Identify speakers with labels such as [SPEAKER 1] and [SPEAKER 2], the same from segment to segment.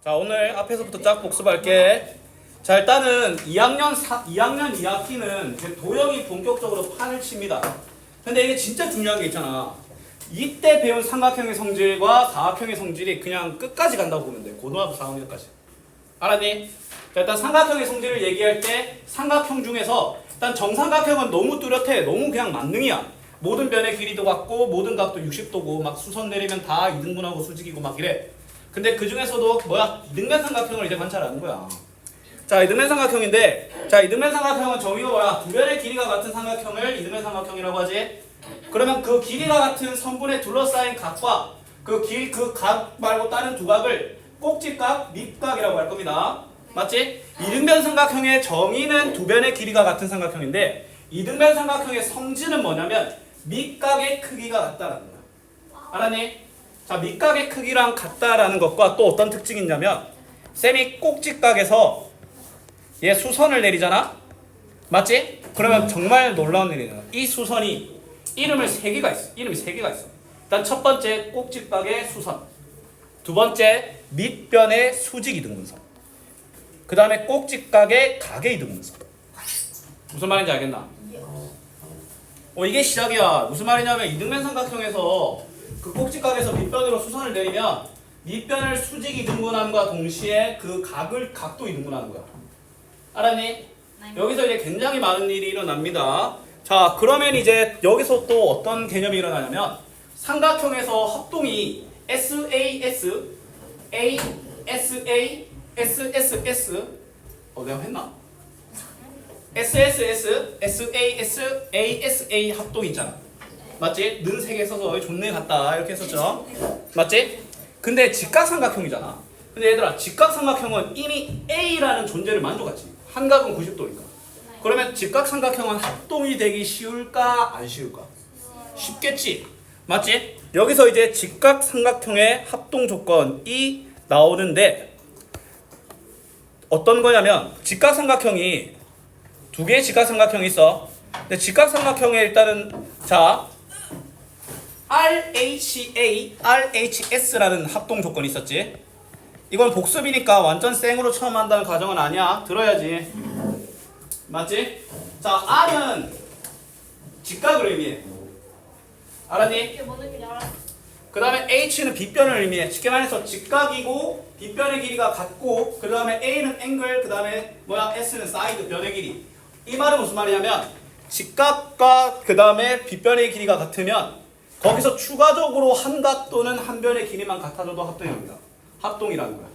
[SPEAKER 1] 자, 오늘 앞에서부터 쫙 복습할게. 자, 일단은 2학년 2학기는 이제 도형이 본격적으로 판을 칩니다. 근데 이게 진짜 중요한 게 있잖아. 이때 배운 삼각형의 성질과 사각형의 성질이 그냥 끝까지 간다고 보면 돼. 고등학교 4학년까지. 알았니? 자, 일단 삼각형의 성질을 얘기할 때 삼각형 중에서 일단 정삼각형은 너무 뚜렷해. 너무 그냥 만능이야. 모든 변의 길이도 같고 모든 각도 60도고 막 수선 내리면 다 이등분하고 수직이고 막 이래. 근데 그 중에서도 뭐야? 이등변 삼각형을 이제 관찰하는 거야. 자, 이등변 삼각형인데, 자, 이등변 삼각형은 정의가 뭐야? 두 변의 길이가 같은 삼각형을 이등변 삼각형이라고 하지. 그러면 그 길이가 같은 선분에 둘러싸인 각과 그 각 말고 다른 두 각을 꼭지각, 밑각이라고 할 겁니다. 맞지? 이등변 삼각형의 정의는 두 변의 길이가 같은 삼각형인데, 이등변 삼각형의 성질은 뭐냐면 밑각의 크기가 같다라는 거야. 알았니? 자, 밑각의 크기랑 같다라는 것과 또 어떤 특징이 있냐면, 쌤이 꼭지각에서 얘 수선을 내리잖아? 맞지? 그러면 정말 놀라운 일이야. 이 수선이 이름이 3개가 있어. 일단 첫 번째 꼭지각의 수선, 두 번째 밑변의 수직 이등분선, 그 다음에 꼭지각의 각의 이등분선. 무슨 말인지 알겠나? 이게 시작이야. 무슨 말이냐면 이등변 삼각형에서 그 꼭지각에서 밑변으로 수선을 내리면 밑변을 수직 이등분함과 동시에 그 각도 이등분하는 거야. 알았니?
[SPEAKER 2] 네.
[SPEAKER 1] 여기서 이제 굉장히 많은 일이 일어납니다. 자, 그러면 이제 여기서 또 어떤 개념이 일어나냐면 삼각형에서 합동이 SAS, ASA, SSS 내가 했나? SSS, SAS, ASA 합동이 있잖아. 맞지? 는 3개 써서 존내 같다 이렇게 했었죠. 맞지? 근데 직각삼각형이잖아. 근데 얘들아, 직각삼각형은 이미 A라는 존재를 만족하지. 한각은 90도니까. 그러면 직각삼각형은 합동이 되기 쉬울까 안 쉬울까? 쉽겠지. 맞지? 여기서 이제 직각삼각형의 합동 조건이 나오는데 어떤 거냐면 직각삼각형이 두 개의 직각삼각형이 있어. 근데 직각삼각형에 일단은 자 RHA, RHS라는 합동 조건이 있었지. 이건 복습이니까 완전 생으로 처음 한다는 가정은 아니야. 들어야지. 맞지? 자, R은 직각을 의미해. 알았니?
[SPEAKER 2] 이게 뭔 느낌인지 알았어.
[SPEAKER 1] 그 다음에 H는 빗변을 의미해. 쉽게 말해서 직각이고 빗변의 길이가 같고 그 다음에 A는 앵글, 그 다음에 S는 사이드, 변의 길이. 이 말은 무슨 말이냐면 직각과 그 다음에 빗변의 길이가 같으면 거기서 추가적으로 한 각 또는 한 변의 길이만 같아져도 합동입니다. 합동이라는 거야.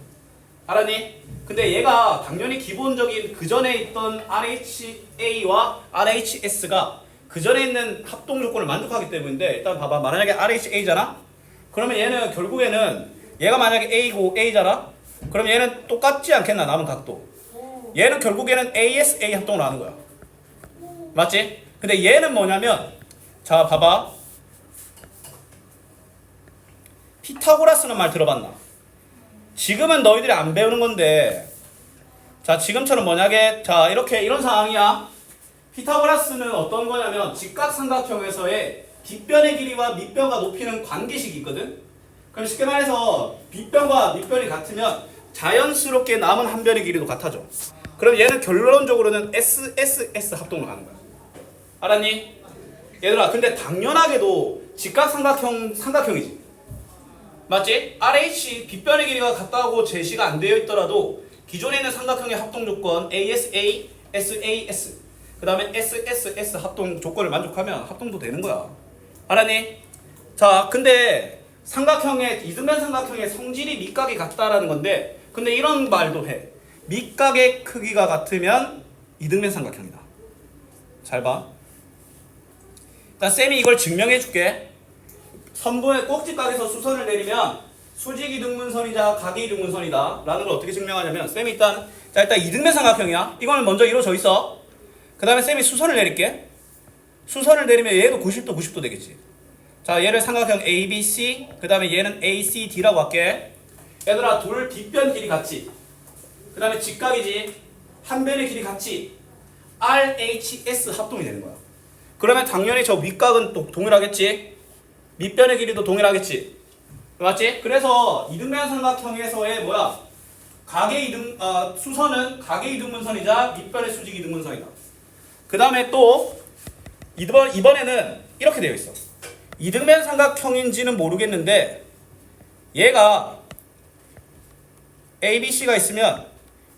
[SPEAKER 1] 알았니? 근데 얘가 당연히 기본적인 그 전에 있던 RHA와 RHS가 그 전에 있는 합동 조건을 만족하기 때문인데 일단 봐봐. 만약에 RHA잖아? 그러면 얘는 결국에는 얘가 만약에 A고 A잖아? 그럼 얘는 똑같지 않겠나? 남은 각도. 얘는 결국에는 ASA 합동을 하는 거야. 맞지? 근데 얘는 뭐냐면 자 봐봐. 피타고라스는 말 들어봤나? 지금은 너희들이 안 배우는 건데 자 지금처럼 만약에 자 이렇게 이런 상황이야. 피타고라스는 어떤 거냐면 직각삼각형에서의 빗변의 길이와 밑변과 높이는 관계식이 있거든. 그럼 쉽게 말해서 빗변과 밑변이 같으면 자연스럽게 남은 한 변의 길이도 같아져. 그럼 얘는 결론적으로는 SSS 합동을 하는 거야. 알았니? 얘들아, 근데 당연하게도 직각삼각형이지. 맞지? RH 빗변의 길이가 같다고 제시가 안 되어 있더라도 기존에 있는 삼각형의 합동 조건 ASA, SAS 그 다음에 SSS 합동 조건을 만족하면 합동도 되는 거야. 알았니? 자, 근데 이등변 삼각형의 성질이 밑각이 같다라는 건데 근데 이런 말도 해. 밑각의 크기가 같으면 이등변 삼각형이다. 잘 봐. 일단 쌤이 이걸 증명해 줄게. 선분의 꼭지각에서 수선을 내리면 수직 이등분선이자 각이 이등분선이다 라는 걸 어떻게 증명하냐면 쌤이 일단 이등변 삼각형이야. 이거는 먼저 이루어져 있어. 그 다음에 쌤이 수선을 내릴게. 수선을 내리면 얘도 90도 되겠지. 자, 얘를 삼각형 ABC 그 다음에 얘는 ACD라고 할게. 얘들아, 둘 빗변 길이 같지. 그 다음에 직각이지. 한 변의 길이 같지. RHS 합동이 되는 거야. 그러면 당연히 저 윗각은 또 동일하겠지. 밑변의 길이도 동일하겠지. 맞지? 그래서 이등변 삼각형에서의 수선은 가계 이등분선이자 밑변의 수직 이등분선이다. 그 다음에 또 이번에는 이렇게 되어 있어. 이등변 삼각형인지는 모르겠는데 얘가 ABC가 있으면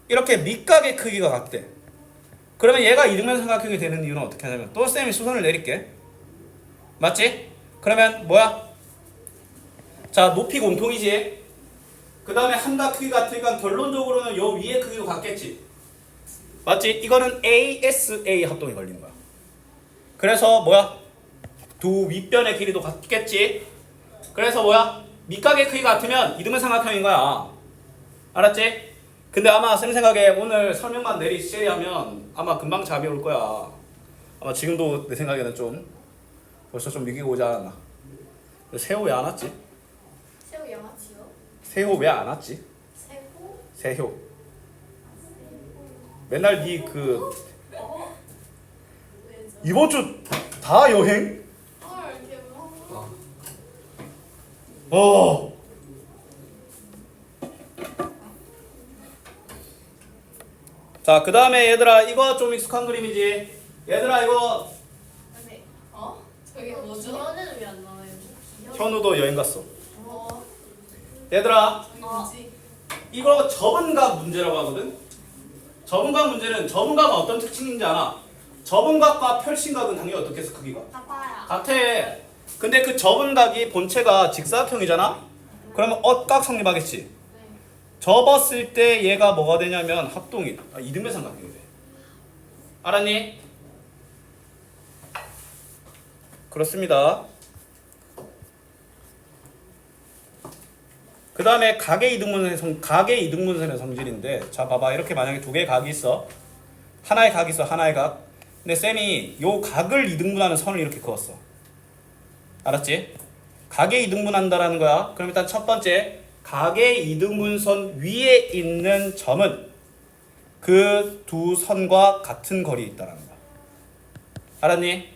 [SPEAKER 1] 이렇게 밑각의 크기가 같대. 그러면 얘가 이등변 삼각형이 되는 이유는 어떻게 하냐면 또 쌤이 수선을 내릴게. 맞지? 그러면 뭐야? 자, 높이 공통이지. 그 다음에 함각 크기 같으니까 결론적으로는 요 위의 크기도 같겠지. 맞지? 이거는 ASA 합동이 걸리는 거야. 그래서 뭐야? 두 윗변의 길이도 같겠지. 그래서 뭐야? 밑각의 크기가 같으면 이등변 삼각형인 거야. 알았지? 근데 아마 쌤 생각에 오늘 설명만 내리시리 하면 아마 금방 잠이 올 거야. 아마 지금도 내 생각에는 좀 벌써 좀 위기가 오지 않았나. 세호 왜 안 왔지?
[SPEAKER 2] 새우 양아치요?
[SPEAKER 1] 세호 왜 안 왔지?
[SPEAKER 2] 새우?
[SPEAKER 1] 세호 맨날 니
[SPEAKER 2] 왜죠?
[SPEAKER 1] 이번 주 다 여행?
[SPEAKER 2] 헐 대박.
[SPEAKER 1] 어. 자, 그 다음에 얘들아 이거 좀 익숙한 그림이지. 얘들아 이거
[SPEAKER 2] 근데 저게
[SPEAKER 3] 어,
[SPEAKER 2] 뭐죠?
[SPEAKER 3] 기현이는 왜 안 나와요?
[SPEAKER 1] 현우도 여행 갔어.
[SPEAKER 2] 어.
[SPEAKER 1] 얘들아
[SPEAKER 2] 뭐지?
[SPEAKER 1] 이거 접은각 문제라고 하거든. 접은각 문제는 접은각은 어떤 특징인지 아나? 접은각과 펼친각은 당연히 어떻게 해서 크기가
[SPEAKER 3] 아빠야.
[SPEAKER 1] 같아. 근데 그 접은각이 본체가 직사각형이잖아? 그러면 엇각 성립하겠지.
[SPEAKER 3] 네.
[SPEAKER 1] 접었을 때 얘가 뭐가 되냐면 합동이 이등변 삼각형이 돼. 알았니? 그렇습니다. 그 다음에 가계 이등분선의 성질인데, 자 봐봐. 이렇게 만약에 두 개의 각이 있어. 하나의 각이 있어. 하나의 각. 근데 쌤이 요 각을 이등분하는 선을 이렇게 그었어. 알았지? 각에 이등분한다라는 거야. 그럼 일단 첫 번째, 각의 이등분선 위에 있는 점은 그 두 선과 같은 거리에 있다라는 거야. 알았니?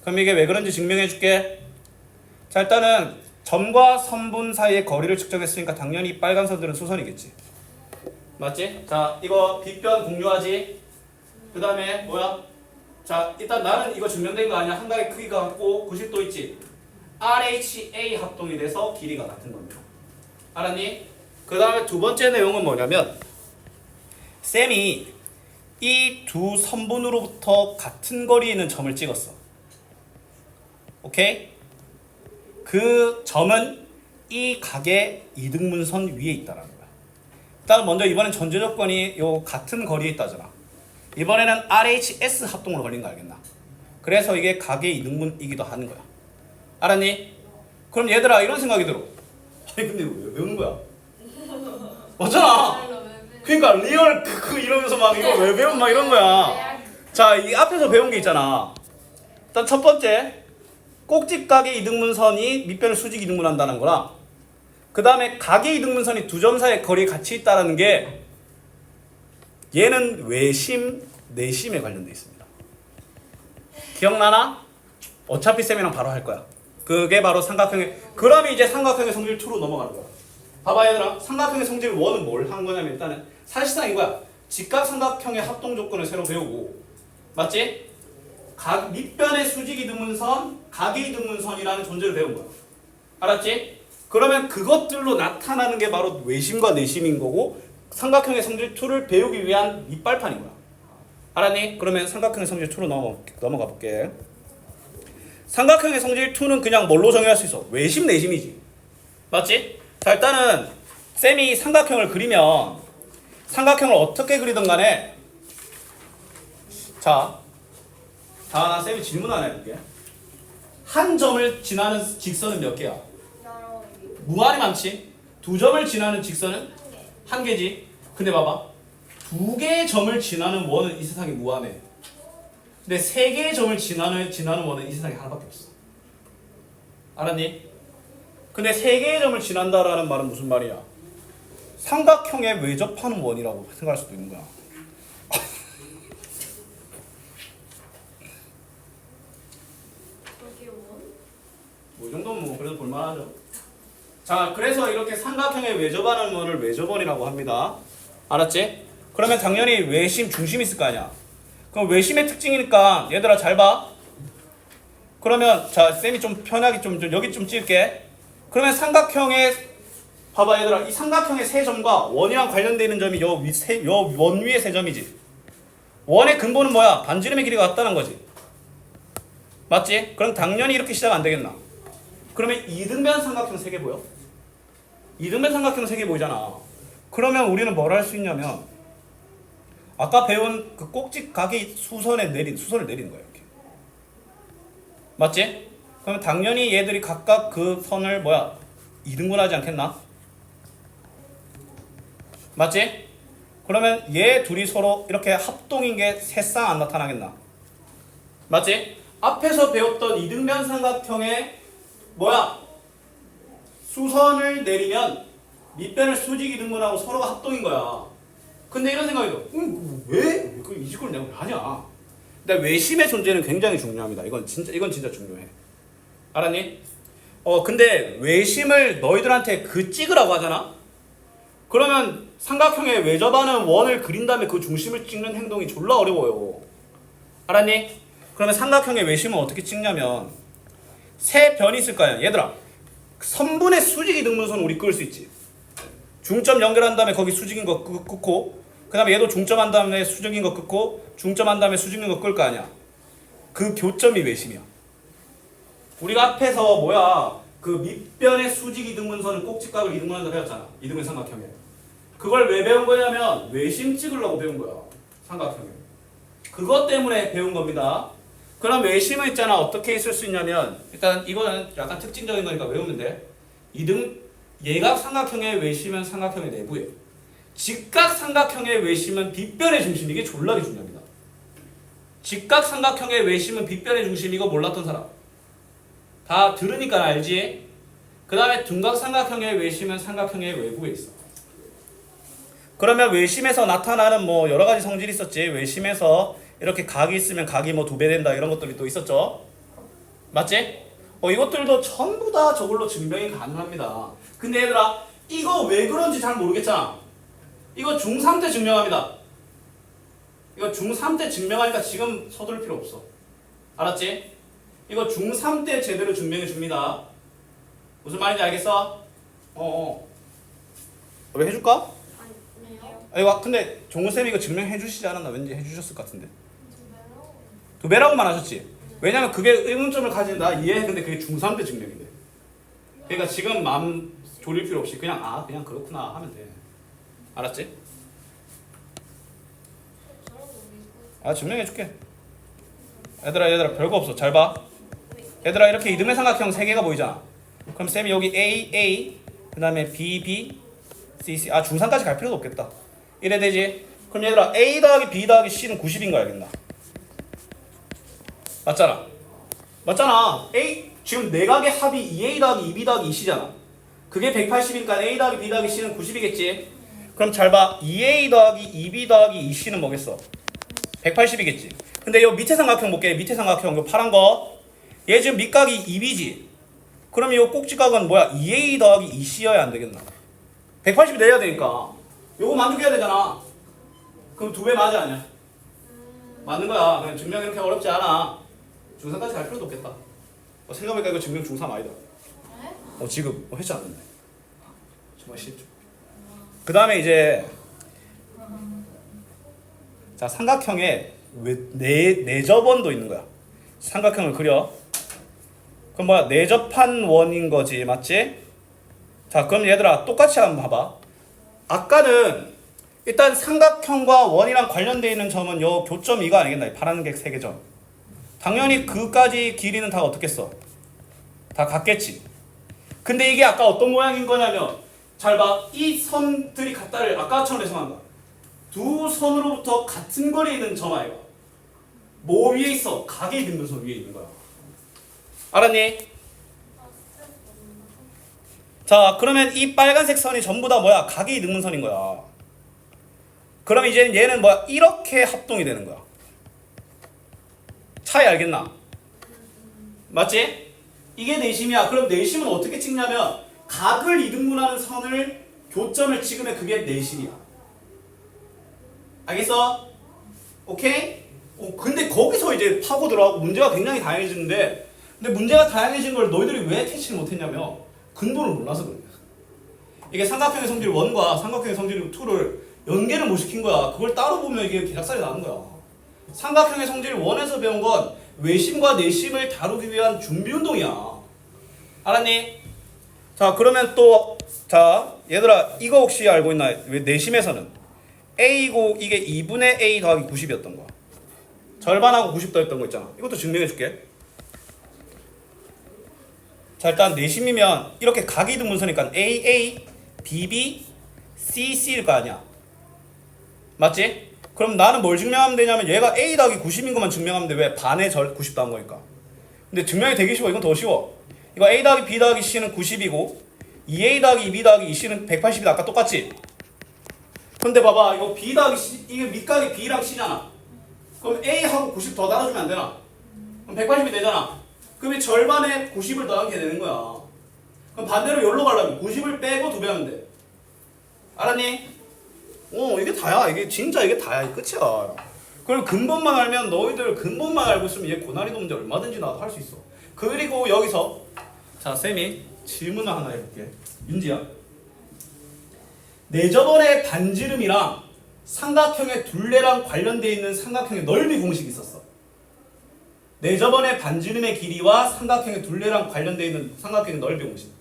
[SPEAKER 1] 그럼 이게 왜 그런지 증명해 줄게. 자, 일단은 점과 선분 사이의 거리를 측정했으니까 당연히 빨간 선들은 수선이겠지. 맞지? 자, 이거 빗변 공유하지. 그 다음에 뭐야? 자, 일단 나는 이거 증명된 거 아니야. 한각의 크기가 같고 90도 있지. RHA 합동이 돼서 길이가 같은 겁니다. 알았니? 그 다음에 두 번째 내용은 뭐냐면 쌤이 이 두 선분으로부터 같은 거리에 있는 점을 찍었어. 오케이? 그 점은 이 각의 이등분선 위에 있다라는 거야. 일단 먼저 이번엔 전제 조건이 요 같은 거리에 있다잖아. 이번에는 RHS 합동으로 걸린 거 알겠나? 그래서 이게 각의 이등분이기도 하는 거야. 알았니? 그럼 얘들아 이런 생각이 들어. 아니 근데 왜 배우는 거야? 맞잖아. 그러니까 리얼 이러면서 막 이거 왜 배운 막 이런 거야. 자, 이 앞에서 배운 게 있잖아. 일단 첫 번째, 꼭지각의 이등분선이 밑변을 수직 이등분한다는 거랑, 그 다음에 각의 이등분선이 두 점 사이의 거리에 같이 있다는 게 얘는 외심, 내심에 관련돼 있습니다. 기억나나? 어차피 쌤이랑 바로 할 거야. 그게 바로 삼각형의, 그러면 이제 삼각형의 성질 2로 넘어가는 거야. 봐봐 얘들아, 삼각형의 성질 1은 뭘 한 거냐면 일단은 사실상 이거야. 직각 삼각형의 합동 조건을 새로 배우고, 맞지? 각 밑변의 수직 이등분선, 각의 이등분선이라는 존재를 배운 거야. 알았지? 그러면 그것들로 나타나는 게 바로 외심과 내심인 거고, 삼각형의 성질 2를 배우기 위한 밑발판인 거야. 알았니? 그러면 삼각형의 성질 2로 넘어가 볼게. 삼각형의 성질 2는 그냥 뭘로 정의할 수 있어? 외심, 내심이지. 맞지? 자, 일단은 쌤이 삼각형을 그리면 삼각형을 어떻게 그리든 간에, 자, 나 쌤이 질문 하나 해볼게. 한 점을 지나는 직선은 몇 개야?
[SPEAKER 3] 여러
[SPEAKER 1] 무한히 많지? 두 점을 지나는 직선은?
[SPEAKER 3] 개.
[SPEAKER 1] 한 개지. 근데 봐봐. 두 개의 점을 지나는 원은 이 세상에 무한해. 근데 세 개의 점을 지나는 원은 이 세상에 하나밖에 없어. 알았니? 근데 세 개의 점을 지난다라는 말은 무슨 말이야? 삼각형에 외접하는 원이라고 생각할 수도 있는 거야.
[SPEAKER 3] 저게 원?
[SPEAKER 1] 뭐 이 정도면 뭐 그래도 볼만하죠. 자, 그래서 이렇게 삼각형에 외접하는 원을 외접원이라고 합니다. 알았지? 그러면 당연히 외심, 중심이 있을 거 아니야. 그럼 외심의 특징이니까 얘들아 잘 봐. 그러면 자 쌤이 좀 편하게 좀 여기 좀 찍을게. 그러면 삼각형의 봐봐 얘들아 이 삼각형의 세 점과 원이랑 관련되어 있는 점이 요 원 위의 세 점이지. 원의 근본은 뭐야? 반지름의 길이가 같다는 거지. 맞지? 그럼 당연히 이렇게 시작 안 되겠나? 그러면 이등변 삼각형 세 개 보여? 이등변 삼각형 세 개 보이잖아. 그러면 우리는 뭘 할 수 있냐면 아까 배운 그 꼭지각이 수선을 내리는 거야 이렇게. 맞지? 그러면 당연히 얘들이 각각 그 선을 뭐야? 이등분하지 않겠나? 맞지? 그러면 얘 둘이 서로 이렇게 합동인 게 새쌍 안 나타나겠나? 맞지? 앞에서 배웠던 이등변 삼각형의 뭐야? 수선을 내리면 밑변을 수직 이등분하고 서로가 합동인 거야. 근데 이런 생각이 들어. 왜? 이 짓을 내가 왜 하냐? 근데 외심의 존재는 굉장히 중요합니다. 이건 진짜 중요해. 알았니? 근데 외심을 너희들한테 찍으라고 하잖아? 그러면 삼각형의 외접하는 원을 그린 다음에 그 중심을 찍는 행동이 졸라 어려워요. 알았니? 그러면 삼각형의 외심은 어떻게 찍냐면 세 변이 있을 거 아니야. 얘들아 선분의 수직이 등분선 우리 그을 수 있지. 중점 연결한 다음에 거기 수직인 거 끊고 그 다음에 얘도 중점한 다음에 수직인 거 끊고 중점한 다음에 수직인 거 끌 거 아니야. 그 교점이 외심이야. 우리가 앞에서 뭐야 그 밑변의 수직 이등분선은 꼭지각을 이등분한다 배웠잖아. 이등분 삼각형에. 그걸 왜 배운 거냐면 외심 찍으려고 배운 거야. 삼각형에. 그것 때문에 배운 겁니다. 그럼 외심은 있잖아. 어떻게 있을 수 있냐면 일단 이거는 약간 특징적인 거니까 외우면 돼. 예각 삼각형의 외심은 삼각형의 내부에. 직각 삼각형의 외심은 빗변의 중심. 이게 졸라게 중요합니다. 직각 삼각형의 외심은 빗변의 중심. 이거 몰랐던 사람 다 들으니까 알지? 그 다음에 둔각 삼각형의 외심은 삼각형의 외부에 있어. 그러면 외심에서 나타나는 뭐 여러 가지 성질이 있었지. 외심에서 이렇게 각이 있으면 각이 뭐 2배 된다 이런 것들이 또 있었죠. 맞지? 이것들도 전부 다 저걸로 증명이 가능합니다. 근데 얘들아 이거 왜 그런지 잘 모르겠잖아. 이거 중3 때 증명합니다. 이거 중3 때 증명하니까 지금 서두를 필요 없어. 알았지? 이거 중3 때 제대로 증명해 줍니다. 무슨 말인지 알겠어? 왜 해줄까?
[SPEAKER 2] 아니요.
[SPEAKER 1] 이거 근데 종우쌤이 이거 증명해 주시지 않았나? 왠지 해주셨을 것 같은데. 2배라고만 하셨지? 왜냐면 그게 의문점을 가진다 이해. 근데 그게 중3 때 증명인데. 그러니까 지금 마음 졸일 필요 없이 그냥 그냥 그렇구나 하면 돼. 알았지? 증명해 줄게. 얘들아 별거 없어. 잘 봐. 얘들아 이렇게 이등변 삼각형 3개가 보이잖아. 그럼 쌤이 여기 A, 그 다음에 B, C. 중3까지 갈 필요도 없겠다. 이래 되지? 그럼 얘들아 A 더하기 B 더하기 C는 90인 거 알겠나? 맞잖아. A 지금 내각의 합이 2A 더하기 2B 더하기 2C잖아. 그게 180이니까 A 더하기 B 더하기 C는 90이겠지? 그럼 잘 봐. 2A 더하기 2B 더하기 2C는 뭐겠어? 180이겠지. 근데 요 밑에 삼각형 볼게. 밑에 삼각형 요 파란 거. 얘 지금 밑각이 2B지. 그럼 요 꼭지각은 뭐야? 2A 더하기 2C여야 안 되겠나? 180이 내야 되니까. 요거 만족해야 되잖아. 그럼 2배 맞아 아니야? 맞는 거야. 그냥 증명 이렇게 어렵지 않아. 중3까지 갈 필요도 없겠다. 생각해보니까 이거 증명 중3 아니다. 지금 했지 않는데. 정말 쉽죠. 그 다음에 이제 자 삼각형에 내접원도 있는 거야. 삼각형을 그려. 그럼 뭐야? 내접한 원인 거지. 맞지? 자 그럼 얘들아 똑같이 한번 봐봐. 아까는 일단 삼각형과 원이랑 관련되어 있는 점은 요 교점 이거 아니겠나? 이 파란 게 3개 점. 당연히 그까지 길이는 다 어떻게 써? 다 같겠지. 근데 이게 아까 어떤 모양인 거냐면 잘 봐. 이 선들이 같다를 아까처럼 예상한다. 두 선으로부터 같은 거리에 있는 점 아이가. 뭐 위에 있어? 각의 등분선 위에 있는 거야. 알았니? 자 그러면 이 빨간색 선이 전부 다 뭐야? 각의 등분선인 거야. 그럼 이제 얘는 뭐야? 이렇게 합동이 되는 거야. 차이 알겠나? 맞지? 이게 내심이야. 그럼 내심은 어떻게 찍냐면 각을 이등분하는 선을 교점을 찍으면 그게 내심이야. 알겠어? 오케이? 근데 거기서 이제 파고들어가고 문제가 굉장히 다양해지는데 근데 문제가 다양해진 걸 너희들이 왜 캐치를 못했냐면 근본을 몰라서 그래. 이게 삼각형의 성질 1과 삼각형의 성질 2를 연계를 못 시킨 거야. 그걸 따로 보면 이게 개작살이 나는 거야. 삼각형의 성질 1에서 배운 건 외심과 내심을 다루기 위한 준비 운동이야. 알았니? 자 그러면 또 자 얘들아 이거 혹시 알고 있나? 왜 내심에서는 A고 이게 2분의 A 더하기 90이었던 거야. 절반하고 90 더했던 거 있잖아. 이것도 증명해 줄게. 자 일단 내심이면 이렇게 각이 든 문서니까 AA, BB, CC일 거 아니야. 맞지? 그럼 나는 뭘 증명하면 되냐면 얘가 A 더하기 90인 것만 증명하면 돼. 왜? 반의 절 90 더한 거니까. 근데 증명이 되게 쉬워. 이건 더 쉬워. 이거 A 더하기 B 더하기 C는 90이고 2A 더하기 2B 더하기 2C는 180이다. 아까 똑같지? 근데 봐봐 이거 B 더하기 C 이게 밑각이 B랑 C잖아. 그럼 A하고 90 더 달아주면 안 되나? 그럼 180이 되잖아. 그럼 이 절반에 90을 더하게 되는 거야. 그럼 반대로 여기로 가려면 90을 빼고 2배 하면 돼. 알았니? 이게 다야. 이게 진짜 이게 다야. 이게 끝이야. 그리고 근본만 알면 너희들 근본만 알고 있으면 얘 고난이도 문제 얼마든지 나도 할 수 있어. 그리고 여기서 자 쌤이 질문을 하나 해볼게. 윤지야. 내저번에 반지름이랑 삼각형의 둘레랑 관련되어 있는 삼각형의 넓이 공식이 있었어. 내저번에 반지름의 길이와 삼각형의 둘레랑 관련되어 있는 삼각형의 넓이 공식.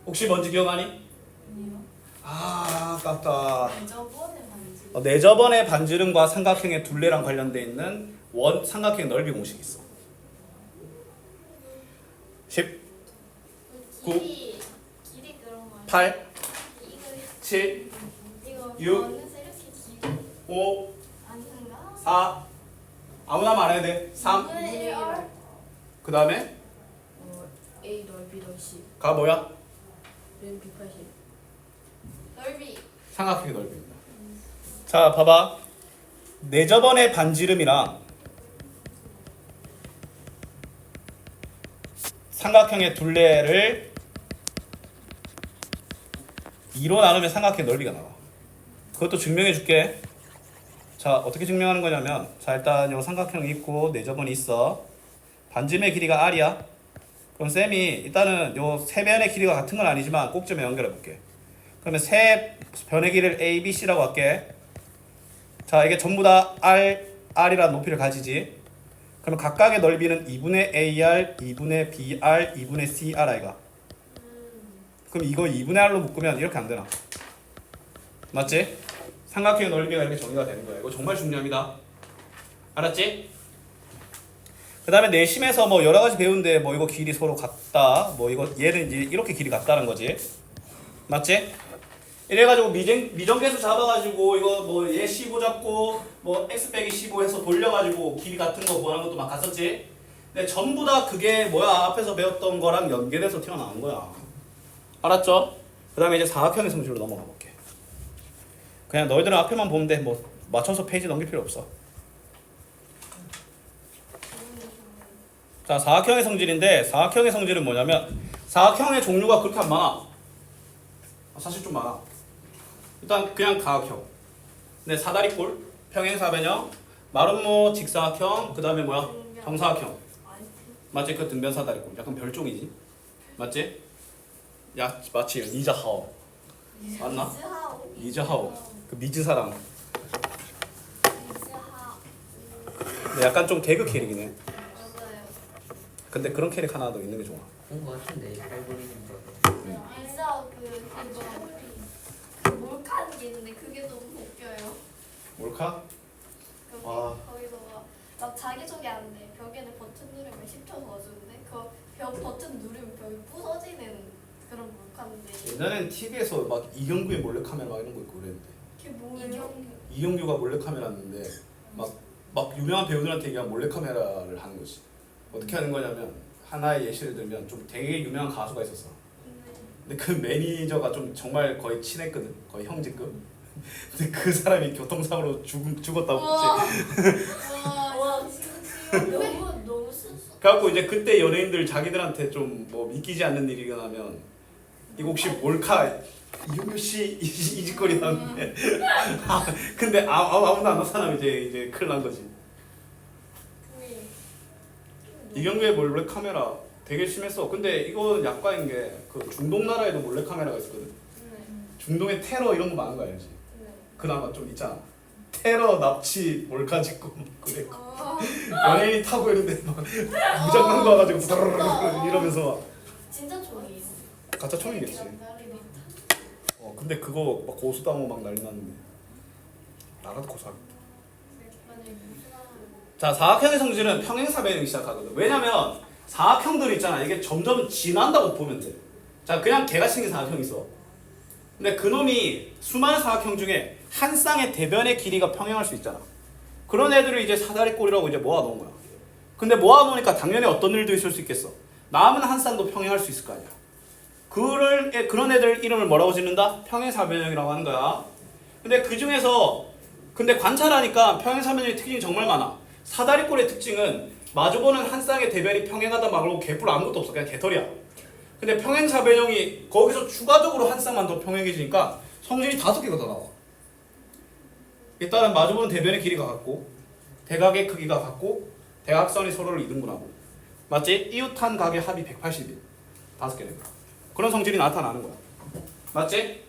[SPEAKER 1] 혹시 뭔지 기억하니?
[SPEAKER 2] 아니요.
[SPEAKER 1] 아깝다.
[SPEAKER 2] 저번에 반지.
[SPEAKER 1] 내저번에 반지름과 삼각형의 둘레랑 관련되어 있는 삼각형의 넓이 공식이 있어. 10,
[SPEAKER 2] 길이 그런 거.
[SPEAKER 1] 8,
[SPEAKER 2] 이거
[SPEAKER 1] 7,
[SPEAKER 2] 이거
[SPEAKER 1] 6,
[SPEAKER 2] 원에서 이렇게 길이
[SPEAKER 1] 5,
[SPEAKER 2] 아닌가?
[SPEAKER 1] 4 아무나 말해야 돼. 3
[SPEAKER 2] 2분의 1을
[SPEAKER 1] 그 다음에
[SPEAKER 3] A 넓이 더시
[SPEAKER 1] 가 뭐야?
[SPEAKER 3] 는 180
[SPEAKER 2] 넓이.
[SPEAKER 1] 삼각형의 넓이입니다. 자 봐봐. 내저번의 반지름이랑 삼각형의 둘레를 2로 나누면 삼각형의 넓이가 나와. 그것도 증명해 줄게. 자 어떻게 증명하는 거냐면 자 일단 요 삼각형이 있고 내저번이 있어. 반지름의 길이가 R이야. 그럼 쌤이 일단은 요 세 변의 길이가 같은 건 아니지만 꼭지점에 연결해 볼게. 그러면 세 변의 길이를 A, B, C라고 할게. 자 이게 전부 다 R이라는 높이를 가지지. 그러면 각각의 넓이는 2분의 AR, 2분의 BR, 2분의 CR 아이가. 그럼 이거 2분의 R로 묶으면 이렇게 안 되나? 맞지? 삼각형의 넓이가 이렇게 정의가 되는 거야. 이거 정말 중요합니다. 알았지? 그 다음에 내심에서 뭐 여러 가지 배운데 뭐 이거 길이 서로 같다. 뭐 이거 얘는 이제 이렇게 길이 같다는 거지. 맞지? 이래가지고 미정계수 잡아가지고 이거 뭐 얘 15 잡고 뭐 x 빼기 15 해서 돌려가지고 길이 같은 거 구하는 것도 막 갔었지. 근데 전부 다 그게 뭐야 앞에서 배웠던 거랑 연계돼서 튀어나온 거야. 알았죠? 그 다음에 이제 사각형의 성질로 넘어가 볼게. 그냥 너희들은 앞에만 보면 돼. 뭐 맞춰서 페이지 넘길 필요 없어. 자 사각형의 성질인데 사각형의 성질은 뭐냐면 사각형의 종류가 그렇게 안 많아. 사실 좀 많아. 일단 그냥 가각형. 근데 사다리꼴, 평행사변형, 마름모 직사각형, 그 다음에 뭐야? 정사각형. 맞지? 그 등변 사다리꼴. 약간 별종이지. 맞지? 야 마치 니자하오. 맞나? 니자하오. 그 미즈 사람. 근데 약간 좀 개그 캐릭이네.
[SPEAKER 2] 맞아요.
[SPEAKER 1] 근데 그런 캐릭 하나 더 있는 게 좋아.
[SPEAKER 4] 본거 같은데 알고리즘
[SPEAKER 2] 인사 그 몰카하는 게 있는데 그게 너무 웃겨요.
[SPEAKER 1] 몰카?
[SPEAKER 2] 거기서 막 자기소개 안 돼. 벽에는 버튼 누르면 10초 더 주는데 벽 버튼 누르면 벽이 부서지는 그런 몰카인데.
[SPEAKER 1] 옛날엔 TV에서 막 이경규의 몰래카메라 막 이런 거 있고 그랬는데
[SPEAKER 2] 그게 뭐예요?
[SPEAKER 1] 이경규가 몰래카메라였는데 막 유명한 배우들한테 얘기한 몰래카메라를 하는 거지. 어떻게 하는 거냐면 하나의 예시를 들면 좀 되게 유명한 가수가 있었어. 근데 그 매니저가 좀 정말 거의 친했거든. 거의 형제급. 근데 그 사람이 교통사고로 죽었다고 했지.
[SPEAKER 2] 와 진짜 너무 순수.
[SPEAKER 1] 그래갖고 이제 그때 연예인들 자기들한테 좀 뭐 믿기지 않는 일이 일어나면 이거 혹시 몰카 이용규 씨 이짓거리 나왔는데 근데 아무도 안 나타나면 이제 큰일 난 거지. 이경규의 몰래 카메라 되게 심했어. 근데 이건 약과인 게 그 중동 나라에도 몰래 카메라가 있었거든. 중동에 테러 이런 거 많은 거 알지? 그나마 좀 있잖아. 테러 납치 몰카 짓고 그래. 연예인 타고 이런데 막 무장난 거 와가지고 부다르르르 이러면서 막
[SPEAKER 2] 진짜 총이
[SPEAKER 1] 가짜 총이겠지. 근데 그거 막 고소당하고 막 난리 났는데 나라도 고소하겠다. 자, 사각형의 성질은 평행사 배경이 시작하거든. 왜냐면 사각형들 있잖아. 이게 점점 진화한다고 보면 돼. 자, 그냥 개가 생긴 사각형이 있어. 근데 그놈이 수많은 사각형 중에 한 쌍의 대변의 길이가 평행할 수 있잖아. 그런 애들을 이제 사다리꼴이라고 이제 모아놓은 거야. 근데 모아놓으니까 당연히 어떤 일도 있을 수 있겠어. 남은 한 쌍도 평행할 수 있을 거 아니야. 그런 애들 이름을 뭐라고 짓는다? 평행사변형이라고 하는 거야. 근데 그 중에서 근데 관찰하니까 평행사변형의 특징이 정말 많아. 사다리꼴의 특징은 마주보는 한 쌍의 대변이 평행하다 말고 개뿔 아무것도 없어. 그냥 개털이야. 근데 평행사변형이 거기서 추가적으로 한 쌍만 더 평행해지니까 성질이 5개가 더 나와. 일단은 마주보는 대변의 길이가 같고 대각의 크기가 같고 대각선이 서로를 이등분하고 맞지? 이웃한 각의 합이 180일 5개네. 그런 성질이 나타나는 거야. 맞지?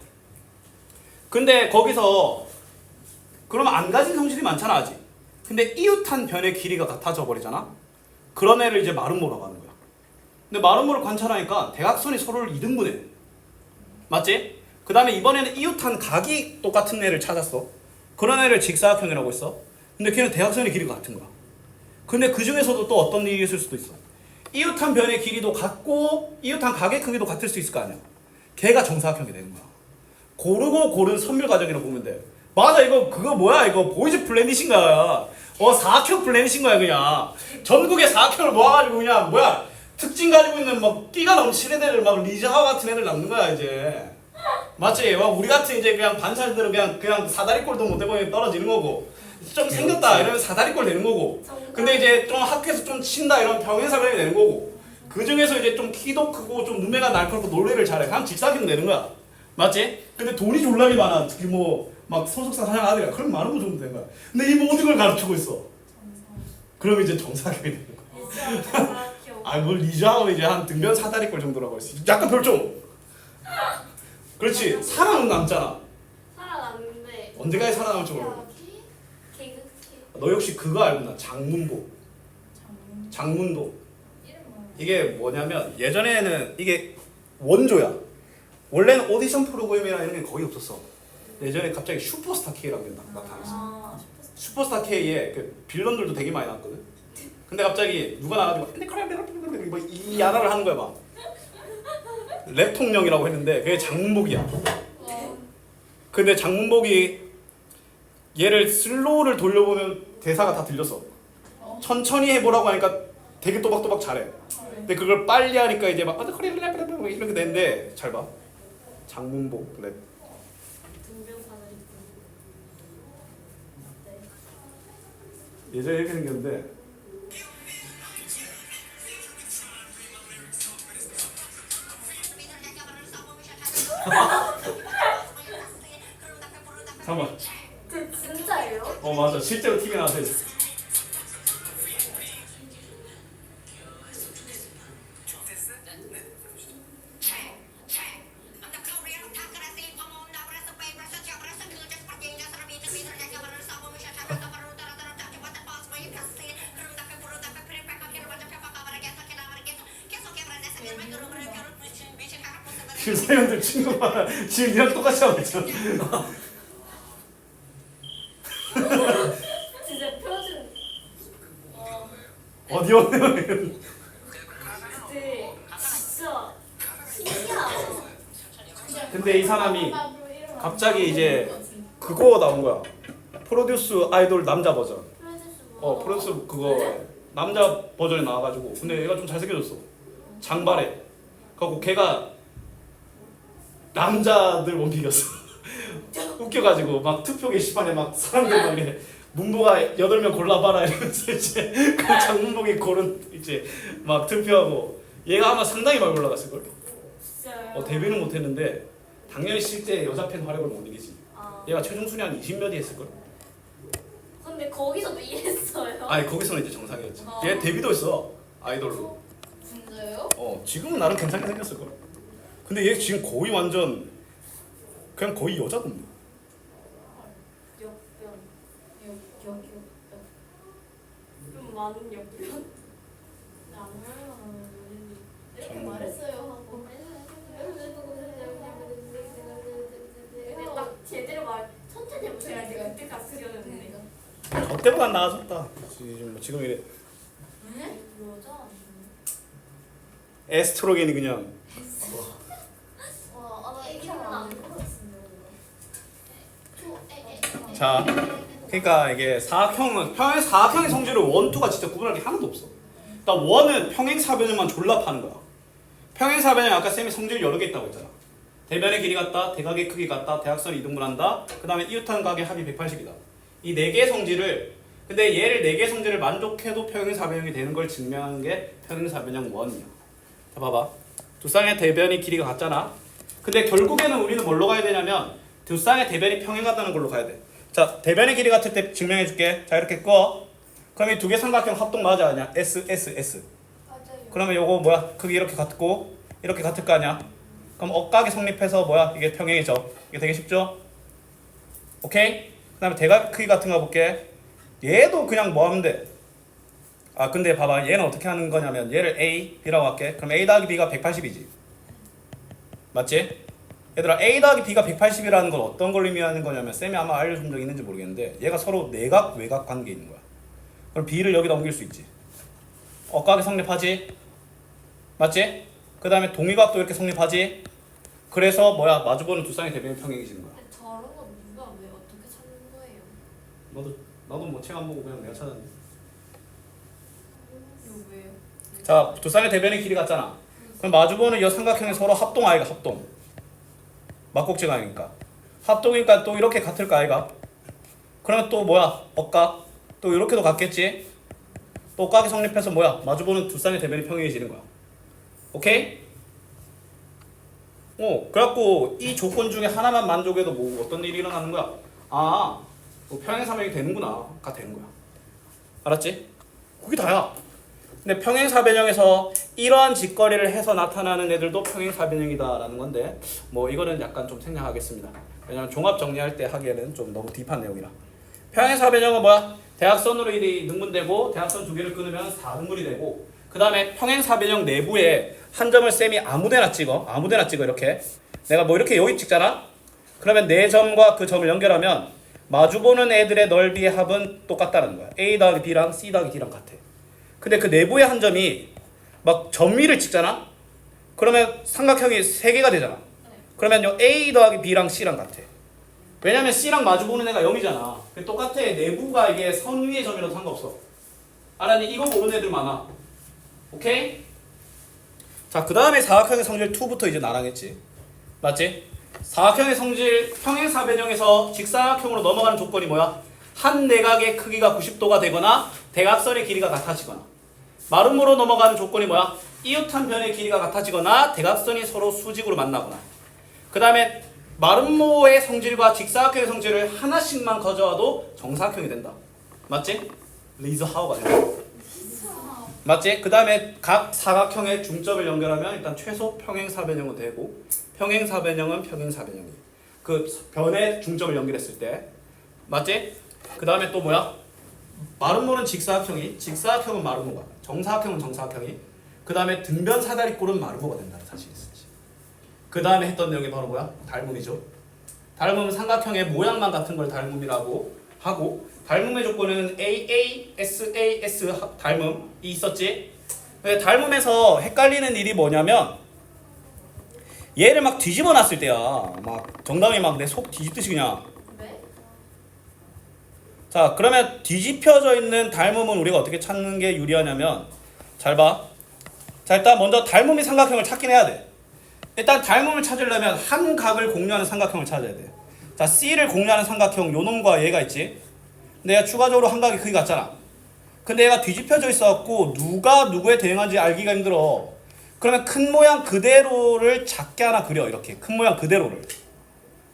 [SPEAKER 1] 근데 거기서 그러면 안 가진 성질이 많잖아 아직. 근데 이웃한 변의 길이가 같아져 버리잖아. 그런 애를 이제 마름모라고 하는 거야. 근데 마름모를 관찰하니까 대각선이 서로를 이등분해. 맞지? 그 다음에 이번에는 이웃한 각이 똑같은 애를 찾았어. 그런 애를 직사각형이라고 했어. 근데 걔는 대각선의 길이가 같은 거야. 근데 그 중에서도 또 어떤 일이 있을 수도 있어. 이웃한 변의 길이도 같고 이웃한 각의 크기도 같을 수 있을 거 아니야. 걔가 정사각형이 되는 거야. 고르고 고른 선멸 과정이라고 보면 돼. 맞아, 그거 뭐야, 이거 보이즈 플래닛인 거야. 사각형 플래닛인 거야, 그냥. 전국의 사각형을 모아가지고 그냥 뭐야 특징 가지고 있는 막 끼가 넘치는 애들 막 리자하 같은 애들 남는 거야 이제. 맞지? 우리 같은 이제 그냥 반살들은 그냥 사다리꼴도 못 되고 떨어지는 거고. 좀 생겼다 이러면 사다리꼴 되는 거고. 근데 이제 좀 학교에서 좀 친다 이러면 평행사변이 되는 거고. 그 중에서 이제 좀 키도 크고 좀 눈매가 날카롭고 노래를 잘해. 그냥 직사각형 되는 거야. 맞지? 근데 돈이 졸라게 많아. 특히 막 소속사 사장 아들이야. 그럼 많은 거 정도 되는 거야. 근데 이 모든 걸 가르치고 있어. 그럼 이제 정사각형이 되는 거야. 뭘 리자하면 이제 한 등변 사다리꼴 정도라고 했어. 약간 별종. 그렇지. 살아는 남잖아.
[SPEAKER 2] 살아났는데
[SPEAKER 1] 언제까지 살아남을지 모르고. 너 역시 그거 알구나. 장문보. 장문도. 이게 뭐냐면 예전에는 이게 원조야. 원래는 오디션 프로그램이나 이런 게 거의 없었어. 예전에 갑자기 슈퍼스타 K라는 게 나타났어. 슈퍼스타 K에 그 빌런들도 되게 많이 나왔거든. 근데 갑자기 누가 나가지고 이 야라를 하는 거야 막. 랩통령이라고 했는데 그게 장문복이야. 근데 장문복이 얘를 슬로우를 돌려보면 대사가 다 들렸어. 천천히 해보라고 하니까 되게 또박또박 잘해. 근데 그걸 빨리 하니까 이제 막 이렇게 되는데 잘 봐. 장문복 랩. 예전에 이렇게 생겼는데 잠깐만.
[SPEAKER 2] 진짜예요?
[SPEAKER 1] 맞아. 실제로 TV에 나와서 했어. 실사연들 친구가 지금 이랑 똑같이 하고 있잖아.
[SPEAKER 2] 진짜 표준.
[SPEAKER 1] 어디 오네요?
[SPEAKER 2] 그때 진짜 신기하다.
[SPEAKER 1] 근데 이 사람이 갑자기 이제 그거 나온 거야. 프로듀스 아이돌 남자 버전. 프로듀스 그거 남자 버전이 나와가지고. 근데 얘가 좀 잘생겨졌어. 장발에. 그리고 걔가 남자들 원픽이었어. 웃겨가지고 막 투표 게시판에 막 사람들 막 이래 문보가 8명 골라봐라 이러면서 이제 그 장문복이 고른 이제 막 투표하고 얘가 아마 상당히 많이 올라갔을걸. 데뷔는 못했는데 당연히 실제 여자 팬 화력을 못 이기지.
[SPEAKER 2] 아.
[SPEAKER 1] 얘가 최종 순위 한 20몇이 했을걸?
[SPEAKER 2] 근데 거기서도 이랬어요.
[SPEAKER 1] 아니 거기서는 이제 정상이었지.
[SPEAKER 2] 어.
[SPEAKER 1] 얘 데뷔도 했어 아이돌로.
[SPEAKER 2] 진짜요?
[SPEAKER 1] 지금은 나름 괜찮게 생겼을걸. 근데 얘 지금 거의 완전 그냥 거의 여자던데.
[SPEAKER 2] 역변. 역변. 좀 많은 역변. 안 이렇게
[SPEAKER 1] 정말.
[SPEAKER 2] 말했어요 하고. 근데 딱 제대로 말 천천히 제가 그때 갔으려는데.
[SPEAKER 1] 저 때보다 나아졌다. 지금 이래.
[SPEAKER 2] 여자.
[SPEAKER 1] 에스트로겐이 그냥.
[SPEAKER 2] 와, 나 애기는 안
[SPEAKER 1] 자, 그러니까 이게 사각형은 평행 사각형의 성질을 원, 투가 진짜 구분할 게 하나도 없어. 일단 원은 평행 사변형만 졸라 파는 거야. 평행 사변형 아까 쌤이 성질 여러 개 있다고 했잖아. 대변의 길이 같다, 대각의 크기 같다, 대각선이 이등분한다. 그다음에 이웃한 각의 합이 180이다. 이 네 개의 성질을 근데 얘를 네 개의 성질을 만족해도 평행 사변형이 되는 걸 증명하는 게 평행 사변형 원이야. 자, 봐봐. 두 쌍의 대변의 길이가 같잖아. 근데 결국에는 우리는 뭘로 가야 되냐면 두 쌍의 대변이 평행하다는 걸로 가야 돼. 자, 대변의 길이 같을 때 증명해 줄게. 자, 이렇게 꺼. 그럼 이 두 개 삼각형 합동 맞아 아니야? S, S, S.
[SPEAKER 2] 맞아요.
[SPEAKER 1] 그러면 요거 뭐야? 크기 이렇게 같고 이렇게 같을 거 아니야? 그럼 억각이 성립해서 뭐야? 이게 평행이죠. 이게 되게 쉽죠? 오케이? 그 다음에 대각 크기 같은 거 볼게. 얘도 그냥 뭐 하면 돼? 아 근데 봐봐 얘는 어떻게 하는 거냐면 얘를 A, B라고 할게. 그럼 A 더하기 B가 180이지. 맞지? 얘들아 A 더하기 B가 180이라는 건 어떤 걸 의미하는 거냐면 쌤이 아마 알려준 적 있는지 모르겠는데 얘가 서로 내각, 외각 관계에 있는 거야. 그럼 B를 여기다 옮길 수 있지. 억각이 성립하지? 맞지? 그 다음에 동위각도 이렇게 성립하지? 그래서 뭐야 마주보는 두 쌍의 대변이 평행해지는 거야.
[SPEAKER 2] 근데 저런 거 누가 왜 어떻게 찾는 거예요?
[SPEAKER 1] 나도 뭐 책 안 보고 그냥 내가 찾았는데.
[SPEAKER 2] 이거 왜요?
[SPEAKER 1] 자, 두 쌍의 대변의 길이 같잖아. 그럼 마주보는 이 삼각형이 서로 합동 아이가 합동. 막곡지가 아니니까. 합동이니까 또 이렇게 같을까 아이가? 그러면 또 뭐야? 억각. 또 이렇게도 같겠지? 또 억각이 성립해서 뭐야? 마주보는 두 쌍의 대변이 평행해지는 거야. 오케이? 그래갖고 이 조건 중에 하나만 만족해도 뭐 어떤 일이 일어나는 거야? 아, 뭐 평행사변이 되는구나. 가 되는 거야. 알았지? 그게 다야. 근데 평행사변형에서 이러한 짓거리를 해서 나타나는 애들도 평행사변형이다라는 건데 뭐 이거는 약간 좀 생략하겠습니다. 왜냐면 종합 정리할 때 하기에는 좀 너무 딥한 내용이라. 평행사변형은 뭐야? 대각선으로 1이 등분되고 대각선 두 개를 끊으면 4등분이 되고 그 다음에 평행사변형 내부에 한 점을 쌤이 아무데나 찍어 이렇게 내가 뭐 이렇게 여기 찍잖아. 그러면 네 점과 그 점을 연결하면 마주보는 애들의 넓이의 합은 똑같다는 거야. A 더하기 B랑 C 더하기 D랑 같아. 근데 그 내부의 한 점이 막 점 위를 찍잖아. 그러면 삼각형이 3개가 되잖아. 그러면 요 A 더하기 B랑 C랑 같아. 왜냐면 C랑 마주보는 애가 0이잖아. 똑같아. 내부가 이게 선 위의 점이라도 상관없어. 알았니? 이거 모르는 애들 많아. 오케이? 자, 그 다음에 사각형의 성질 2부터 이제 나랑 했지. 맞지? 사각형의 성질 평행사변형에서 직사각형으로 넘어가는 조건이 뭐야? 한 내각의 크기가 90도가 되거나 대각선의 길이가 같아지거나. 마름모로 넘어가는 조건이 뭐야? 이웃한 변의 길이가 같아지거나 대각선이 서로 수직으로 만나거나. 그 다음에 마름모의 성질과 직사각형의 성질을 하나씩만 가져와도 정사각형이 된다. 맞지? 리즈 하우가 된다. 맞지? 그 다음에 각 사각형의 중점을 연결하면 일단 최소 평행사변형은 되고 평행사변형은 평행사변형이 그 변의 중점을 연결했을 때 맞지? 그 다음에 또 뭐야? 마름모는 직사각형이 직사각형은 마름모가 정사각형은 정사각형이 그 다음에 등변 사다리꼴은 마름모가 된다는 사실이 있었지. 그 다음에 했던 내용이 바로 뭐야? 닮음이죠. 닮음은 삼각형의 모양만 같은 걸 닮음이라고 하고 닮음의 조건은 AA, SAS 닮음이 있었지. 닮음에서 헷갈리는 일이 뭐냐면 얘를 막 뒤집어 놨을 때야. 막 정답이 막 내 속 뒤집듯이 그냥.
[SPEAKER 2] 왜?
[SPEAKER 1] 자, 그러면 뒤집혀져 있는 닮음은 우리가 어떻게 찾는 게 유리하냐면 잘 봐. 자, 일단 먼저 닮음이 삼각형을 찾긴 해야 돼. 일단 닮음을 찾으려면 한 각을 공유하는 삼각형을 찾아야 돼. 자, C를 공유하는 삼각형 요 놈과 얘가 있지. 근데 얘가 추가적으로 한 각이 크기 같잖아. 근데 얘가 뒤집혀져 있어갖고 누가 누구에 대응하는지 알기가 힘들어. 그러면 큰 모양 그대로를 작게 하나 그려. 이렇게 큰 모양 그대로를.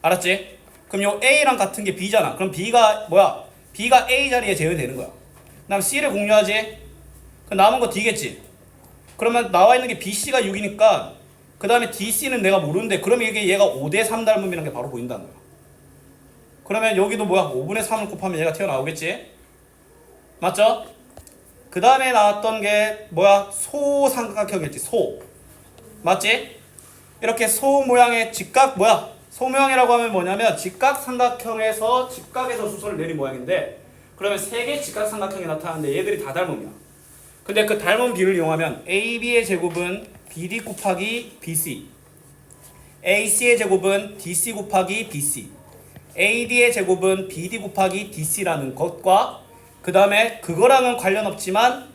[SPEAKER 1] 알았지? 그럼 요 A랑 같은 게 B잖아. 그럼 B가 뭐야? B가 A 자리에 제외되는 거야. 그다음 C를 공유하지? 그럼 남은 거 D겠지? 그러면 나와 있는 게 BC가 6이니까 그 다음에 DC는 내가 모르는데 그러면 이게 얘가 5대 3 닮음이라는 게 바로 보인다는 거야. 그러면 여기도 뭐야? 5분의 3을 곱하면 얘가 튀어나오겠지? 맞죠? 그 다음에 나왔던 게 뭐야? 소삼각형이었지. 소. 맞지? 이렇게 소 모양의 직각 뭐야? 소 모양이라고 하면 뭐냐면 직각삼각형에서 직각에서 수선을 내린 모양인데 그러면 세 개의 직각삼각형이 나타나는데 얘들이 다 닮음이야. 근데 그 닮은 비를 이용하면 AB의 제곱은 BD 곱하기 BC, AC의 제곱은 DC 곱하기 BC, AD의 제곱은 BD 곱하기 DC라는 것과 그 다음에 그거랑은 관련 없지만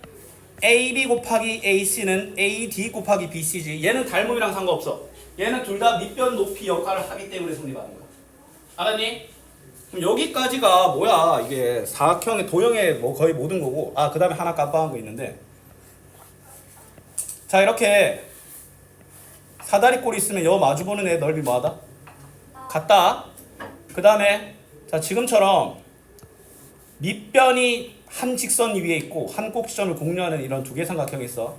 [SPEAKER 1] AB 곱하기 AC는 AD 곱하기 BC지. 얘는 닮음이랑 상관없어. 얘는 둘 다 밑변 높이 역할을 하기 때문에 성립하는 거야. 알았니? 그럼 여기까지가 뭐야? 이게 사각형의 도형의 뭐 거의 모든 거고. 아, 그 다음에 하나 깜빡한 거 있는데. 자, 이렇게 사다리꼴이 있으면 여 마주보는 애 넓이 뭐하다? 같다. 그 다음에 자 지금처럼 밑변이 한 직선 위에 있고 한 꼭지점을 공유하는 이런 두 개의 삼각형이 있어.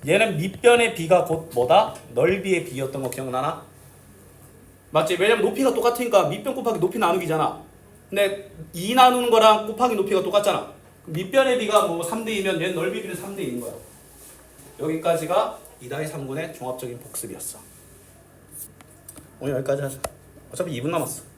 [SPEAKER 1] 얘는 밑변의 비가 곧 뭐다? 넓이의 비였던 거 기억나나? 맞지? 왜냐면 높이가 똑같으니까 밑변 곱하기 높이 나누기잖아. 근데 2 나누는 거랑 곱하기 높이가 똑같잖아. 밑변의 비가 뭐 3대2면 얘는 넓이 비는 3대2인 거야. 여기까지가 2-3군의 종합적인 복습이었어. 오늘 여기까지 하자. 어차피 2분 남았어.